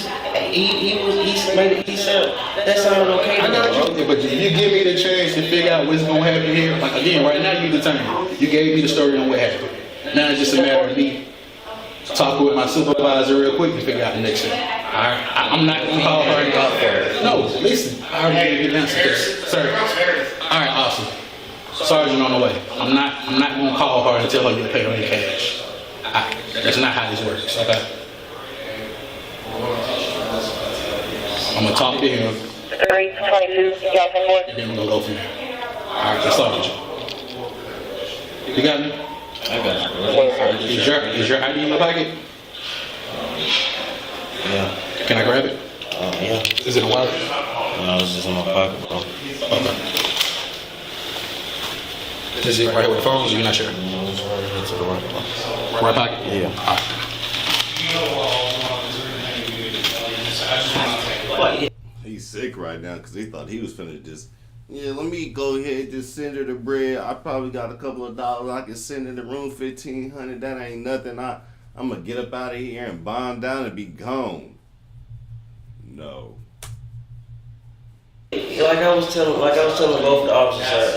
said that sounded okay. I got you, but if you give me the chance to figure out what's gonna happen here, like again, right now you determined. You gave me the story on what happened. Now it's just a matter of me talking with my supervisor real quick to figure out the next thing. I'm not gonna call her. No, listen. I already gave you the answer, sir. All right, awesome. Sergeant on the way. I'm not gonna call her and tell her you'll pay her in cash. That's not how this works. Okay. I'm gonna talk to him. 322, y'all can work. And then we're gonna go from there. All right, let's start with you. You got me? I got you. Is your ID in your pocket? Yeah. Can I grab it? Yeah. Is it a wallet? No, it's just in my pocket, bro. Okay. Is it right here with the phone, or you're not sure? No, it's right here to the right. Right pocket? Yeah. All right. He's sick right now because he thought he was finna just, let me go ahead and just send her the bread. I probably got a couple of dollars I can send in the room, $1,500. That ain't nothing. I'm gonna get up out of here and bond down and be gone. No. Like I was telling both the officers,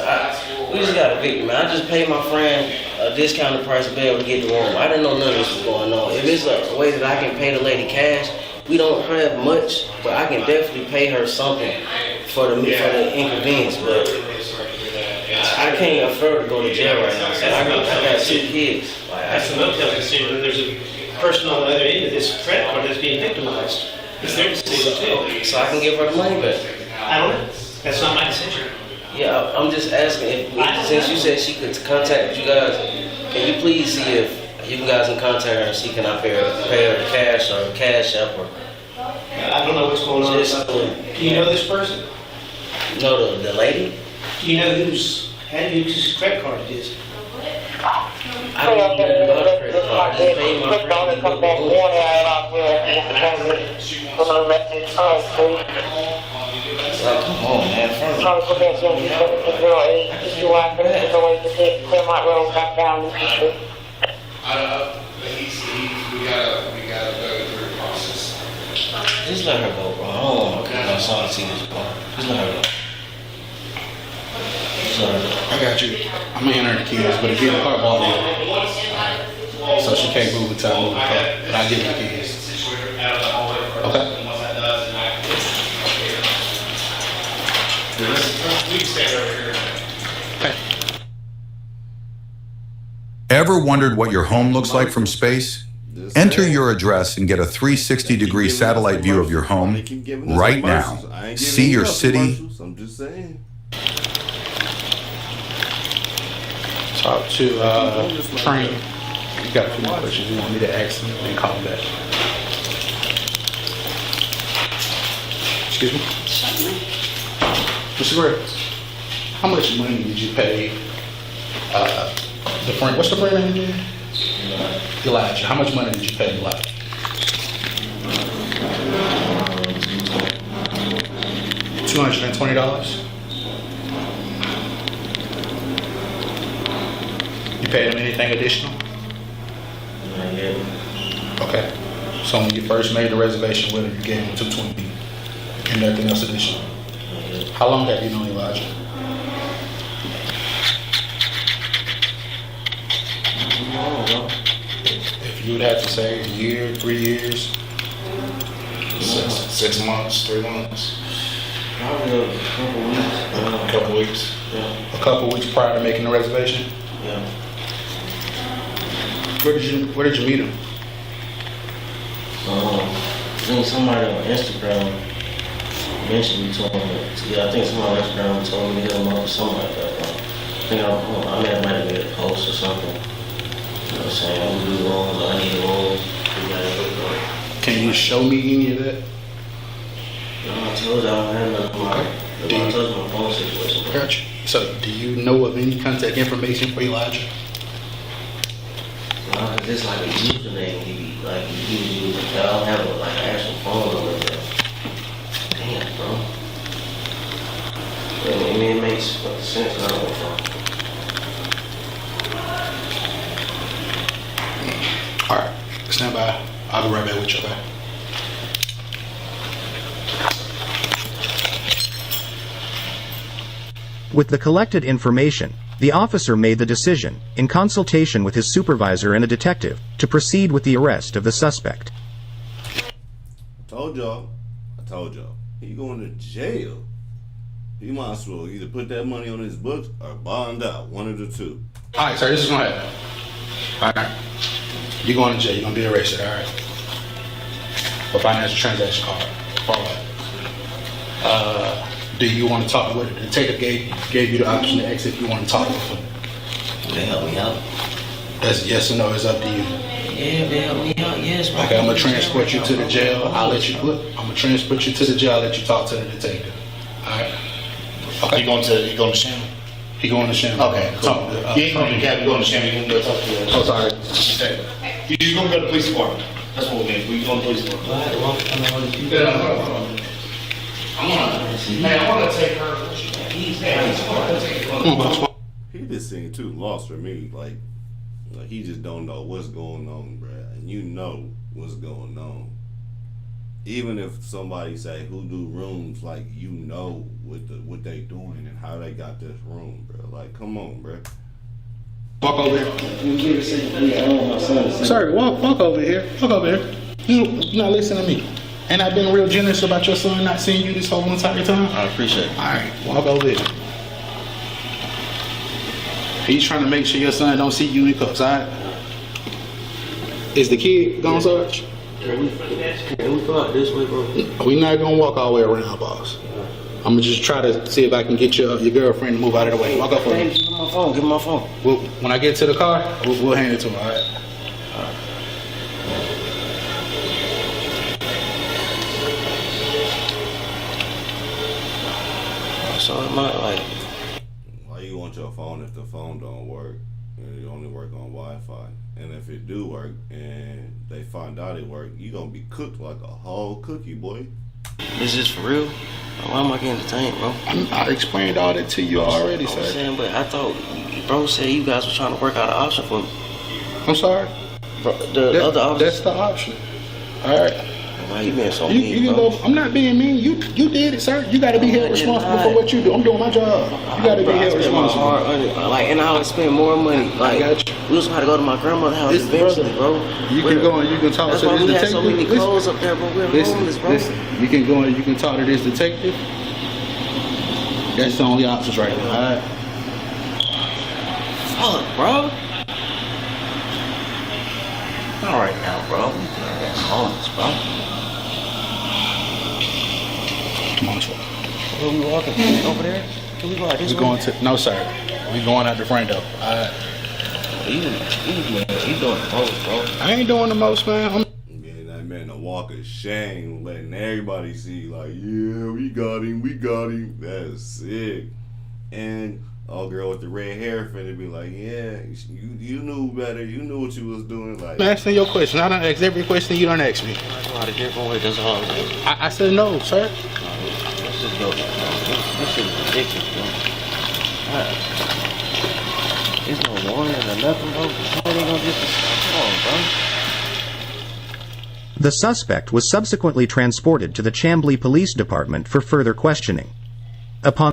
we just got a victim, man. I just paid my friend a discounted price to be able to get the room. I didn't know none of this was going on. If it's a way that I can pay the lady cash, we don't have much, but I can definitely pay her something for the inconvenience. But I can't afford to go to jail right now. So I got 2 kids. That's another thing considering there's a person on the other end of this credit card that's being victimized. It's their decision too. So I can give her the money back. I don't know. That's not my decision. Yeah, I'm just asking, since you said she could contact you guys, can you please see if you guys can contact her and see can I pay her cash or cash app or... I don't know what's going on. Just, Do you know this person? No, the lady? You know who's had his credit card it is? I don't know nothing about a credit card. I just paid my friend. Come back one hour off with Come on, man. probably put that young girl age, you want to go away to take Claremont Road back down Lucas Street. We gotta go through the process. Just let her go, bro. I don't want my son to see this part. Just let her go. Just let her go. I got you. I'm gonna enter the keys, but if you the car bought it, so she can't move until I move the car. But I give her the keys. Okay. Ever wondered what your home looks like from space? Enter your address and get a 360-degree satellite view of your home right now. See your city. I'm just saying. Talk to Train. You got a few more questions you want me to ask him, then call him back. Excuse me? Mr. Gray, how much money did you pay the friend? What's the friend name again? Elijah. How much money did you pay Elijah? $220. You paid him anything additional? Not yet. Okay. So when you first made the reservation with him, you gave him $220 and nothing else additional. How long have you known Elijah? If you would have to say a year, 3 years, 6 months, 3 months. Probably a couple weeks. A couple weeks. Yeah. A couple weeks prior to making the reservation. Yeah. Where did you meet him? I think somebody on Instagram mentioned me to him. Yeah, I think somebody on Instagram told me to hit him up or something like that. I think I might have made a post or something. You know what I'm saying? We do rooms, I need rooms. We gotta go. Can you show me any of that? No, I told you I don't have nothing. I told you my phone situation. Gotcha. So, do you know of any contact information for Elijah? Just like a username, he was using. I don't have an actual phone number there. Damn, bro. I mean, it makes sense. I don't know. All right, stand by. I'll be right back with you, okay? With the collected information, the officer made the decision, in consultation with his supervisor and a detective, to proceed with the arrest of the suspect. I told y'all. He going to jail. He might as well either put that money on his books or bond out. One of the two. All right, sir, this is gonna happen. All right. You're going to jail. You're going to be arrested, all right? For financial transaction card. All right. Do you want to talk with it? The detective gave you the option to exit if you want to talk with him. They help me out. That's yes or no. It's up to you. Yeah, they help me out. Yes, bro. Okay, I'm gonna transport you to the jail. I'm gonna transport you to the jail. I'll let you talk to the detective. All right. Okay. You going to Chamblee? He going to Chamblee. Okay, cool. You ain't going to cab, you going to Chamblee. You going to go talk to you. Oh, sorry. You just going to go to the police department. That's what we're going to do. We going to the police department. I want to take her. He just seemed too lost for me. Like he just don't know what's going on, bruh. And you know what's going on. Even if somebody say who do rooms, like you know what they doing and how they got this room, bruh. Like come on, bruh. Walk over here. Sorry, walk over here. Walk over here. You not listening to me. And I've been real generous about your son not seeing you this whole entire time. I appreciate it. All right, walk over here. He's trying to make sure your son don't see you in cuffs, all right? Is the kid gone, Sarge? Can we go out this way, bro? We're not gonna walk all the way around, boss. I'm gonna just try to see if I can get your girlfriend to move out of the way. Walk up for me. Give him my phone. When I get to the car, we'll hand it to him, all right? So it might want your phone if the phone don't work. You only work on Wi-Fi. And if it do work and they find out it work, you gonna be cooked like a whole cookie, boy. Is this for real? Why am I getting detained, bro? I explained all that to you already, sir. I'm saying, but I thought bro said you guys were trying to work out an option for me. I'm sorry? Bro, the other option. That's the option. All right. Why you being so You mean, can bro? go. I'm not being mean. You did it, sir. You got to be held responsible for what you do. I'm doing my job. You got to be held responsible. Like, and I would spend more money. Like, we was about to go to my grandmother's house eventually, bro. You can go and you can talk to this detective. That's why we had so many clothes up there, but we're homeless, bro. Listen, you can go and you can talk to this detective. That's the only options right now. All right. Fuck, bro. All right now, bro. That's homeless, bro. Come on, sir. Where we walking? Over there? Can we go out this way? Going to no, sir. We going out the front door. You doing the most, bro. I ain't doing the most, man. Yeah, that man a walk of shame, letting everybody see, like, yeah, we got him. That's sick. And old girl with the red hair finna be like, yeah, you knew better. You knew what you was doing. Like, I'm asking your question. I done asked every question you done asked me. I said no, sir. This is ridiculous, bro. There's no warning or nothing, bro. How they gonna just come on, bro? The suspect was subsequently transported to the Chamblee Police Department for further questioning. Upon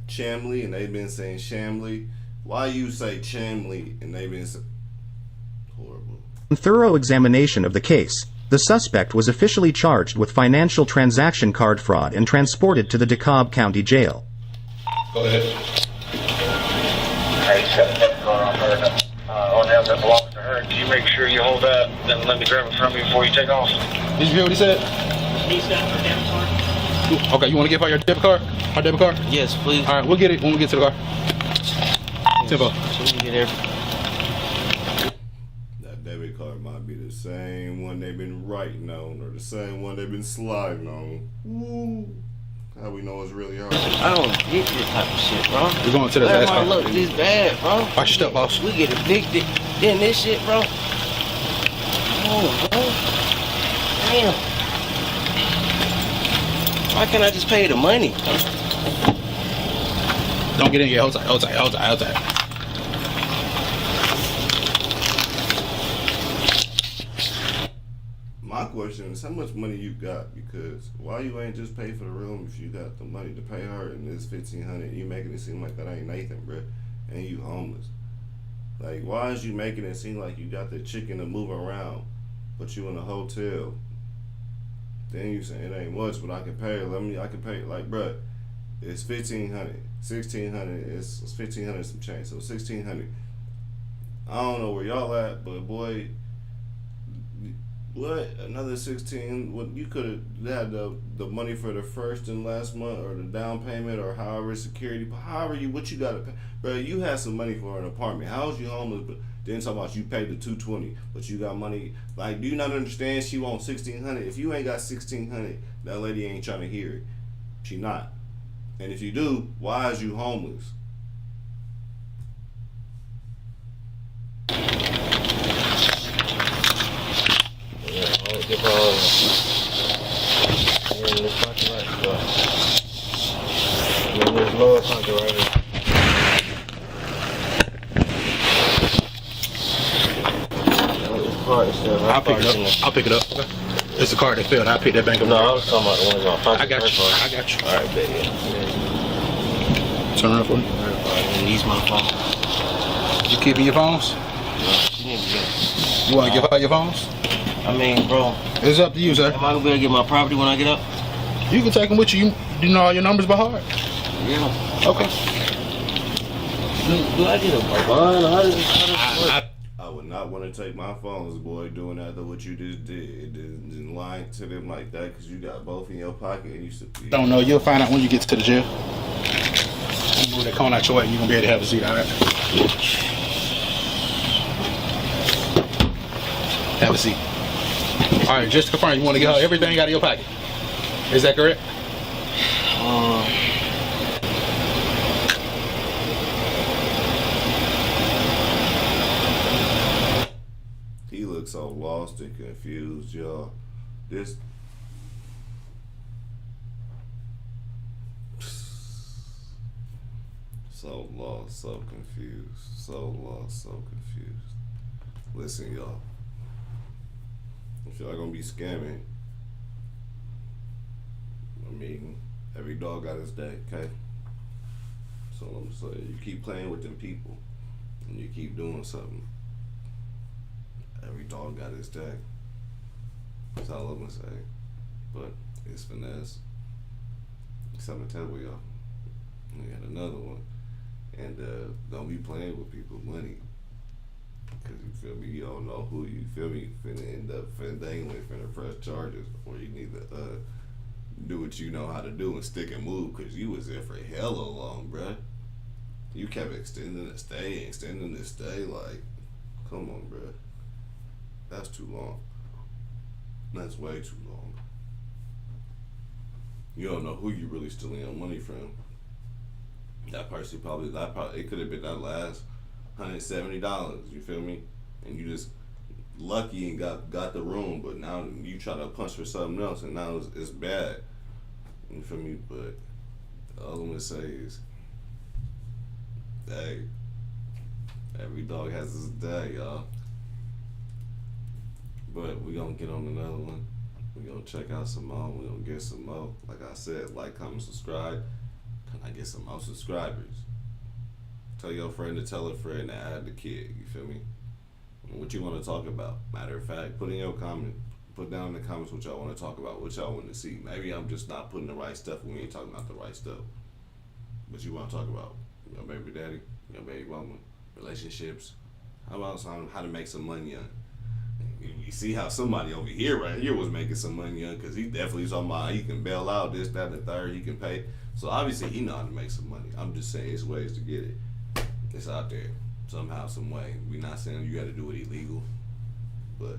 Chamblee, and they've been saying Chamblee. Why you say Chamblee and they've been saying horrible? thorough examination of the case, the suspect was officially charged with financial transaction card fraud and transported to the DeKalb County Jail. Go ahead. Hey, something's going on her. On them that belongs to her. Can you make sure you hold that and let me grab it from you before you take off? Did you hear what he said? He's got her debit card. Okay, you want to give her your debit card? Our debit card? Yes, please. All right, we'll get it when we get to the car. Tempo. So we can get everything. That debit card might be the same one they've been writing on or the same one they've been sliding on. Woo. How we know it's really hard? I don't get this type of shit, bro. We're going to the last car. Look this bad, bro. Watch your step, boss. We get addicted in this shit, bro. Oh, bro. Damn. Why can't I just pay the money? Don't get in here. Hold tight. My question is, how much money you got? Because why you ain't just pay for the room if you got the money to pay her and it's $1,500? You making it seem like that ain't Nathan, bro, and you homeless. Like, why is you making it seem like you got the chicken to move around, but you in a hotel? Then you saying it ain't much, but I can pay. I can pay. Like, bro, it's $1,500, $1,600. It's $1,500 some change, so $1,600. I don't know where y'all at, but boy. What? Another 16? What, you could have had the money for the first and last month, or the down payment, or however security, however what you gotta pay, bro. You had some money for an apartment. How was you homeless? But then talk about you paid the $220, but you got money. Like, do you not understand? She wants $1,600. If you ain't got $1,600, that lady ain't trying to hear it. She not. And if you do, why is you homeless? Give her in this pocket right there. In this lower pocket right here. I'll pick it up. It's the card that failed. I'll pick that bank up. No, I was talking about the ones on pocket. I got you. Alright, baby. Turn around for me. Use my phone. You keeping your phones? You want to give her your phones? I mean, bro. It's up to you, sir. Am I gonna be able to get my property when I get up? You can take them with you. You know all your numbers by heart. Yeah. Okay. Do I get a bond? How does this work? I would not want to take my phones, boy, doing after what you just did. Didn't lie to them like that, because you got both in your pocket and you should be. Don't know. You'll find out when you get to the jail. You move that cone out your way and you're going to be able to have a seat, all right? Have a seat. All right, just to confirm, you want to get everything out of your pocket. Is that correct? lost and confused, y'all. This so lost, so confused, so lost, so confused. Listen, y'all. If y'all gonna be scamming, I mean, every dog got his day, okay? So I'm saying, you keep playing with them people, and you keep doing something. Every dog got his day. That's all I'm gonna say. But it's finesse. Something to tell y'all. We got another one. And don't be playing with people's money. Cause you feel me, you don't know who you feel me finna end up dangling, finna press charges, or you need to do what you know how to do and stick and move, cause you was there for hella long, bruh. You kept extending the stay, like, come on, bruh. That's too long. That's way too long. You don't know who you really stealing your money from. That person probably it could have been that last $170, you feel me? And you just lucky and got the room, but now you try to punch for something else and now it's bad. You feel me? But all I'm gonna say is, hey, every dog has his day, y'all. But we gonna get on another one. We gonna check out some more. We gonna get some more. Like I said, like, comment, subscribe. Can I get some more subscribers? Tell your friend to tell a friend to add the kid. You feel me? What you want to talk about? Matter of fact, put in your comment. Put down in the comments what y'all want to talk about. What y'all want to see. Maybe I'm just not putting the right stuff when we ain't talking about the right stuff. But you want to talk about your baby daddy, your baby mama, relationships. How about how to make some money on? You see how somebody over here right here was making some money on, because he definitely talking about he can bail out this, that, and the third. He can pay. So obviously he know how to make some money. I'm just saying it's ways to get it. It's out there somehow, some way. We not saying you got to do it illegal, but